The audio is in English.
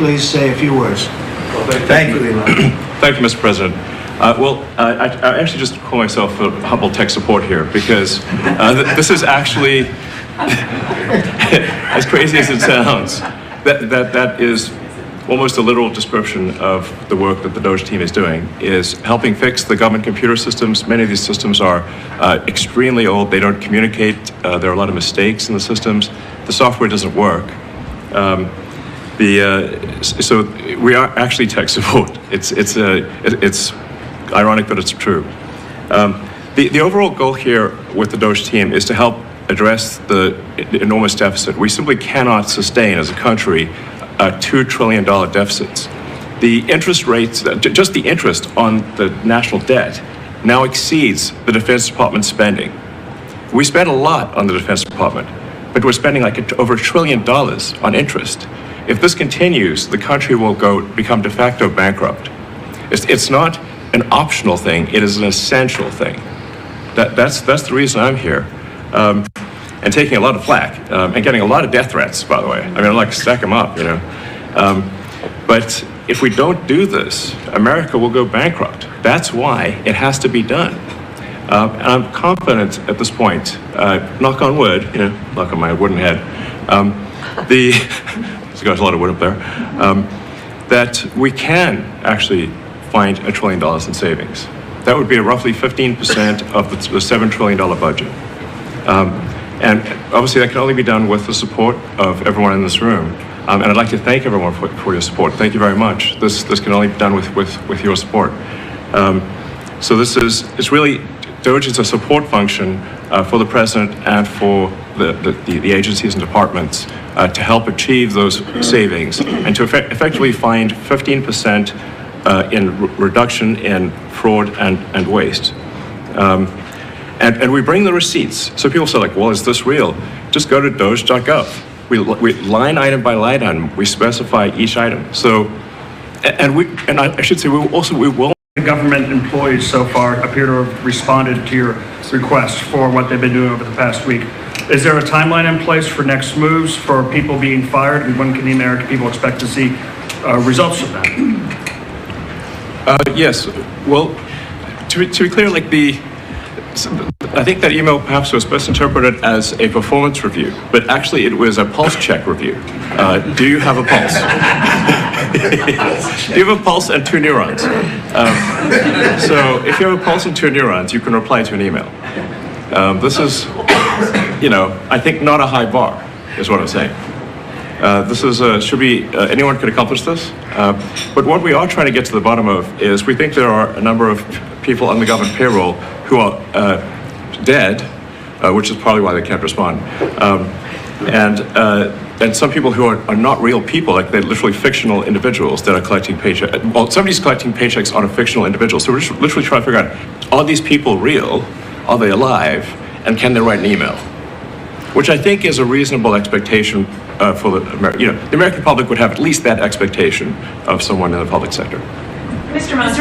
please say a few words. Thank you, Elon. Thank you, Mr. President. I actually just call myself a humble tech support here because this is actually, as crazy as it sounds, that is almost a literal description of the work that the Doge team is doing, is helping fix the government computer systems. Many of these systems are extremely old. They don't communicate. There are a lot of mistakes in the systems. The software doesn't work. So we are actually tech support. It's ironic, but it's true. The overall goal here with the Doge team is to help address the enormous deficit. We simply cannot sustain as a country $2 trillion deficits. The interest rates, just the interest on the national debt, now exceeds the Defense Department spending. We spend a lot on the Defense Department, but we're spending like over $1 trillion on interest. If this continues, the country will become de facto bankrupt. It's not an optional thing, it is an essential thing. That's the reason I'm here. And taking a lot of flack, and getting a lot of death threats, by the way. I mean, I'm like, stack them up, you know. But if we don't do this, America will go bankrupt. That's why it has to be done. And I'm confident at this point, knock on wood, you know, knock on my wooden head, there's got a lot of wood up there, that we can actually find $1 trillion in savings. That would be roughly 15% of the $7 trillion budget. And obviously that can only be done with the support of everyone in this room. And I'd like to thank everyone for your support. Thank you very much. This can only be done with your support. So it's really, Doge is a support function for the president and for the agencies and departments to help achieve those savings and to effectively find 15% in reduction in fraud and waste. And we bring the receipts. So people say like, well, is this real? Just go to doge.gov. We line item by line item, we specify each item. So, and I should say, we will. The government employees so far appear to have responded to your request for what they've been doing over the past week. Is there a timeline in place for next moves for people being fired? And when can the American people expect to see results of that? Yes. Well, to be clear, like I think that email perhaps was best interpreted as a performance review, but actually it was a pulse check review. Do you have a pulse? Do you have a pulse and 2 neurons? So if you have a pulse and 2 neurons, you can reply to an email. This is, you know, I think not a high bar, is what I'm saying. This is, should be, anyone could accomplish this. But what we are trying to get to the bottom of is we think there are a number of people on the government payroll who are dead, which is probably why they can't respond. And some people who are not real people, like they're literally fictional individuals that are collecting paychecks. Well, somebody's collecting paychecks on a fictional individual. So we're just literally trying to figure out, are these people real? Are they alive? And can they write an email? Which I think is a reasonable expectation for the American public would have at least that expectation of someone in the public sector. Mr. Musk.